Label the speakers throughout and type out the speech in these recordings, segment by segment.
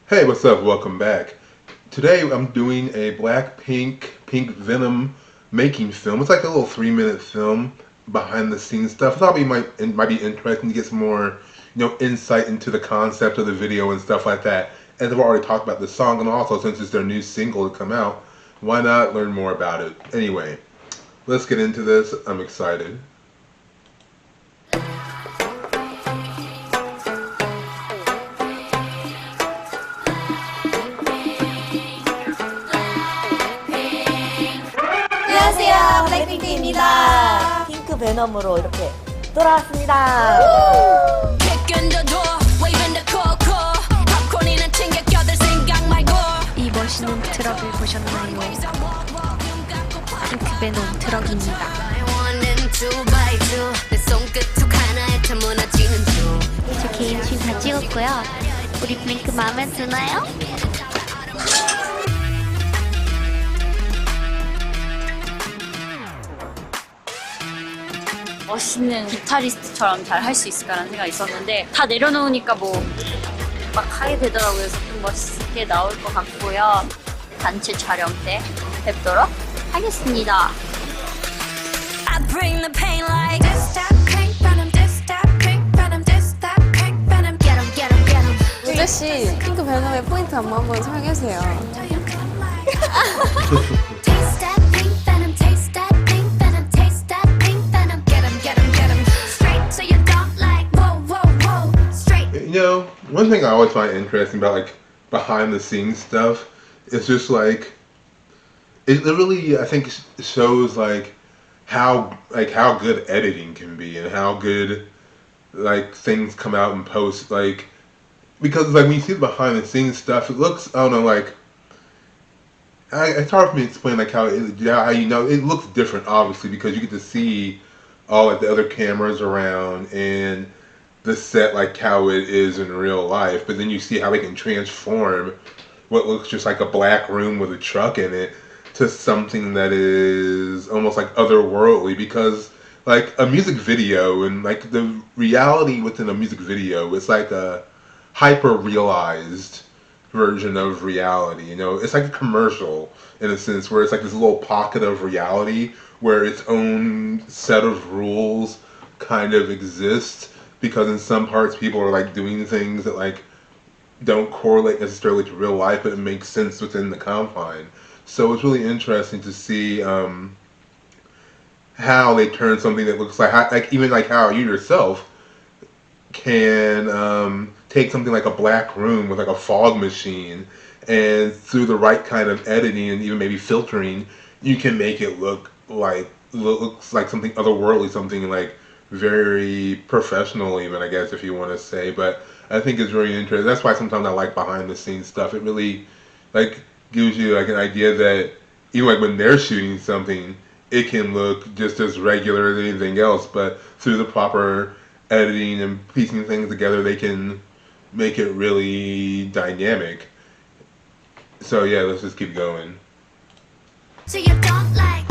Speaker 1: Hey, what's up? Welcome back. Today I'm doing a BlackPink Pink Venom making film. It's like a little 3 minute film behind the scenes stuff. I thought it might be interesting to get some more, insight into the concept of the video and stuff like that. And I've already talked about the song, and also since it's their new single to come out, why not learn more about it? Anyway, let's get into this. I'm excited.
Speaker 2: 안녕하세요, 블랙핑크입니다. 핑크 베넘으로 이렇게 돌아왔습니다.
Speaker 3: 이 멋있는 트럭을 보셨나요? 핑크 베놈 트럭입니다. 저 개인칭 다 찍었고요. 우리 핑크 마음에 드나요?
Speaker 4: 멋있는 기타리스트처럼 잘 할 수 있을까라는 생각이 있었는데 다 내려놓으니까 뭐 막 하게 되더라고요. 그래서 좀 멋있게 나올 것 같고요. 단체 촬영 때 뵙도록 하겠습니다. I bring the pain like this that pink venom, this that pink venom, this that pink venom. Get 'em, get 'em, get 'em.
Speaker 5: 유재씨 핑크 베놈의 포인트 한번 설명해주세요.
Speaker 3: Taste that pink venom, taste that pink venom, taste that pink venom. Get 'em, get 'em, get 'em. Straight so you don't like whoa, whoa, whoa. Straight.
Speaker 1: One thing I always find interesting about like behind the scenes stuff is just like it really I think shows how good editing can be and how good like things come out in post, like because like when you see the behind the scenes stuff, it looks, I don't know, like it's hard for me to explain like how it looks different obviously because you get to see all like the other cameras around and the set like how it is in real life, but then you see how they can transform what looks just like a black room with a truck in it to something that is almost like otherworldly, because like a music video and like the reality within a music video is like a hyper realized version of reality. It's like a commercial in a sense where it's like this little pocket of reality where its own set of rules kind of exists, because in some parts people are like doing things that like don't correlate necessarily to real life, but it makes sense within the confine. So it's really interesting to see how they turn something that looks like even like how you yourself can take something like a black room with like a fog machine, and through the right kind of editing and even maybe filtering, you can make it looks like something otherworldly, something like very professional even, I guess, if you want to say. But I think it's really interesting. That's why sometimes I like behind the scenes stuff. It really like gives you like an idea that even like when they're shooting something, it can look just as regular as anything else, but through the proper editing and piecing things together, they can make it really dynamic. So yeah, let's just keep going.
Speaker 3: So you don't like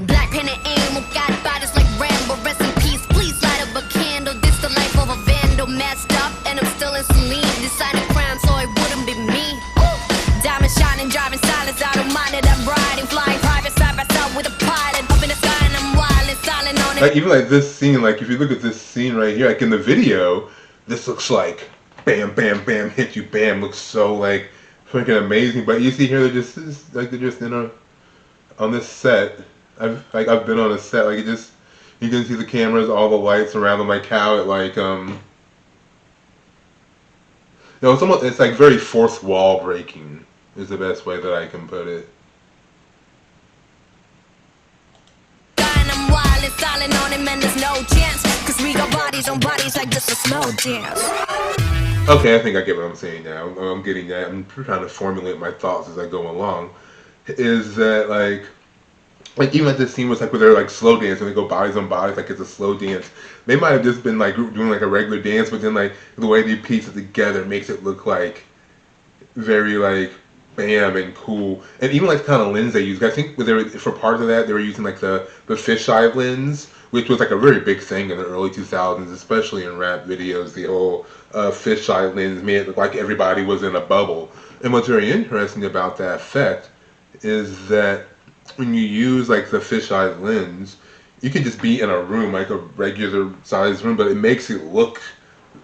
Speaker 3: black pen and ink, got bodies like Rambo. Rest in peace, please light up a candle. This the life of a vandal, messed up, and I'm still in some lean. Decided crime, so it wouldn't be me. Ooh. Diamond shining, driving silence, I don't mind it. I'm riding, flying private side by side with a pilot. Up in the sky and I'm wild and silent on it.
Speaker 1: Like even like this scene, like if you look at this scene right here, like in the video, this looks like bam, bam, bam, hit you, bam, looks so like freaking amazing. But you see here, they're just on this set. I've been on a set, like you can see the cameras, all the lights around them, like how it like it's like very fourth wall breaking is the best way that I can put it.
Speaker 3: I'm wild and silent on him, and there's no chance. Cause we got bodies on bodies like just a slow dance.
Speaker 1: Okay, I think I get what I'm saying now. I'm getting that. I'm trying to formulate my thoughts as I go along. Is that like even like this scene was like where they're like slow dancing, they go bodies on bodies like it's a slow dance. They might have just been like doing like a regular dance, but then like the way they piece it together makes it look like very like bam and cool. And even like the kind of lens they use. I think for part of that they were using like the fisheye lens, which was like a very big thing in the early 2000s, especially in rap videos. The whole fisheye lens made it look like everybody was in a bubble. And what's very interesting about that effect is that when you use like the fisheye lens, you can just be in a room, like a regular sized room, but it makes it look,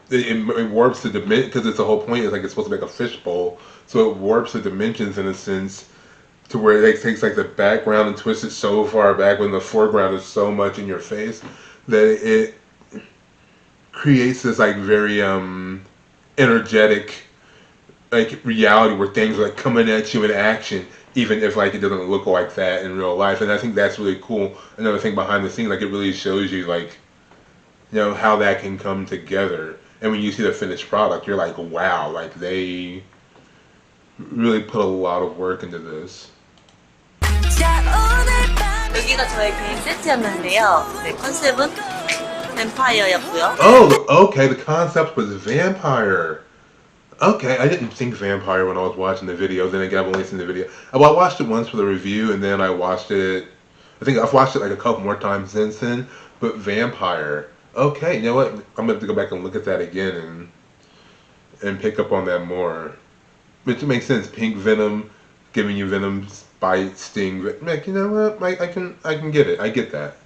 Speaker 1: it warps the dimension, because it's the whole point is like it's supposed to be like a fishbowl, so it warps the dimensions in a sense to where it takes like the background and twists it so far back when the foreground is so much in your face that it creates this like very energetic like reality where things are like coming at you in action, even if like it doesn't look like that in real life. And I think that's really cool. Another thing behind the scenes, like it really shows you like, you know, how that can come together. And when you see the finished product, you're like, wow, like they really put a lot of work into this.
Speaker 2: 여기가 저의 개인 세트였는데요. 네, 컨셉은 뱀파이어였고요.
Speaker 1: Oh, okay, the concept was vampire. Okay, I didn't think vampire when I was watching the video. Then again, I've only seen the video. Well, I watched it once for the review, and then I watched it. I think I've watched it like a couple more times since then. But vampire. Okay, you know what? I'm gonna have to go back and look at that again and pick up on that more. Which makes sense. Pink Venom, giving you Venom bite, sting. Like, you know what? I can get it. I get that.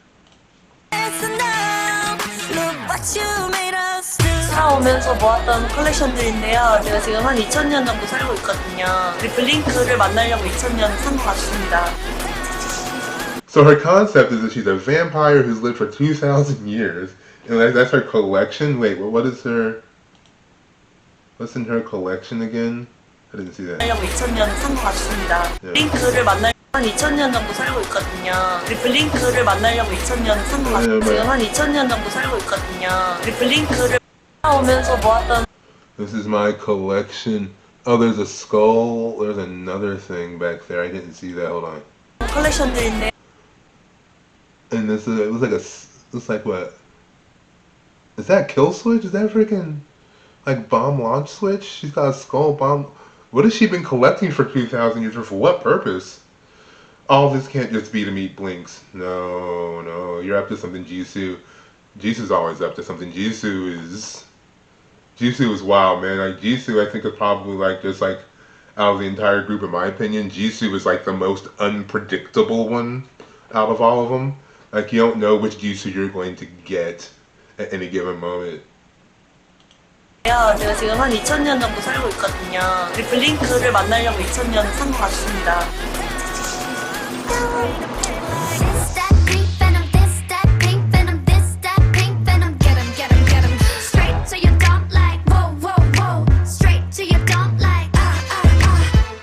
Speaker 2: 살아오면서 모았던 컬렉션들인데요. 제가 지금 한 2000년 정도 살고 있거든요. 우리 블링크를 만나려고 2000년 산 것 같습니다.
Speaker 1: So her concept is that she's a vampire who's lived for 2,000 years, and that's her collection. Wait, what is her? What's in her collection again? I didn't see that.
Speaker 2: 만나려고 2000년 산 것 같습니다. 블링크를 만나려고 한 2000년 정도 살고 있거든요. 우리 블링크를 만나려고 2000년 산 것 같습니다. 지금 한 2000년 정도 살고 있거든요. 우리 블링크를 살아오면서 모았던.
Speaker 1: This is my collection. Oh, there's a skull. There's another thing back there. I didn't see that. Hold on.
Speaker 2: 컬렉션들인데.
Speaker 1: And this is, it looks like what? Is that kill switch? Is that freaking like bomb launch switch? She's got a skull bomb. What has she been collecting for 2,000 years? For what purpose? All this can't just be to meet Blinks. No, you're up to something, Jisoo. Jisoo's always up to something. Jisoo is wild, man. Like Jisoo, I think is probably like just like out of the entire group, in my opinion, Jisoo is like the most unpredictable one out of all of them. Like you don't know which Jisoo you're going to get at any given moment.
Speaker 2: 제가 지금 한 2000년 정도 살고 있거든요. 우리 블링크를 만나려고 2000년 산 것 같습니다.
Speaker 3: This that pink venom, this that pink venom, this that pink venom. Get 'em, get 'em, get 'em. Straight to your dump like whoa, whoa, whoa. Straight to your dump like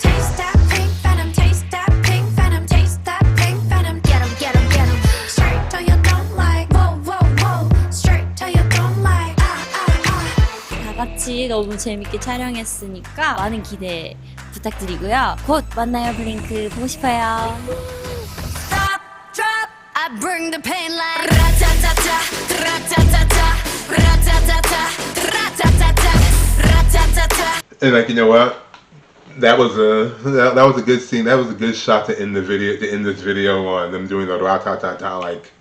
Speaker 3: Taste that pink venom, taste that pink venom, taste that pink venom. Get 'em, get 'em, get 'em. Straight to your dump like whoa, whoa, whoa. Straight to your dump like
Speaker 4: 다 같이 너무 재밌게 촬영했으니까 많은 기대 부탁드리고요. 곧 만나요, 블링크. 보고 싶어요.
Speaker 3: Stop, drop. I bring the pain like ra-ta-ta-ta, ra-ta-ta-ta, ra-ta-ta-ta, ra-ta-ta-ta, ra-ta-ta-ta.
Speaker 1: And like, you know what? That was a good scene. That was a good shot to end the video, to end this video on them doing the ra-ta-ta-ta. Like,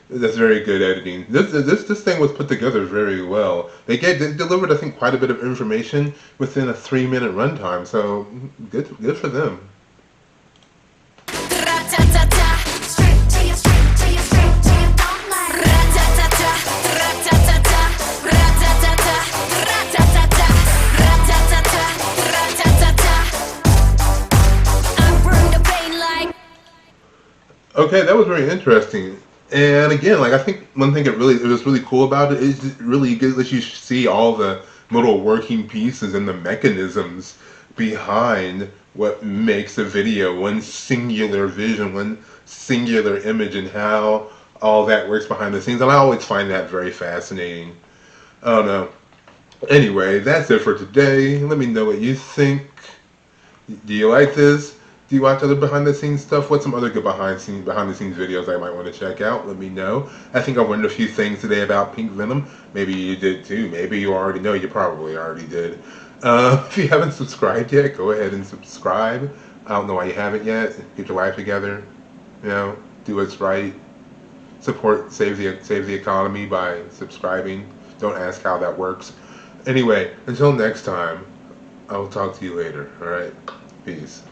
Speaker 1: that's very good editing. This thing was put together very well. They delivered, I think, quite a bit of information within a 3-minute runtime. So good for them.
Speaker 3: Ra-ta-ta-ta. Straight to your, straight to your, straight to your dump like ra-ta-ta-ta, ra-ta-ta-ta, ra-ta-ta-ta, ra-ta-ta-ta, ra-ta-ta-ta, ra-ta-ta-ta. I bring the pain like.
Speaker 1: Okay, that was very interesting. And again, like I think one thing it was really cool about it is it really good that you see all the little working pieces and the mechanisms behind what makes a video, one singular vision, one singular image, and how all that works behind the scenes. And I always find that very fascinating. I don't know. Anyway, that's it for today. Let me know what you think. Do you like this? Do you watch other behind the scenes stuff? What's some other good behind the scenes videos I might want to check out? Let me know. I think I learned a few things today about Pink Venom. Maybe you did too. Maybe you already know. You probably already did. If you haven't subscribed yet, go ahead and subscribe. I don't know why you haven't yet. Get your life together. You know, do what's right. support save the economy by subscribing. Don't ask how that works. Anyway, until next time, I will talk to you later. All right, peace.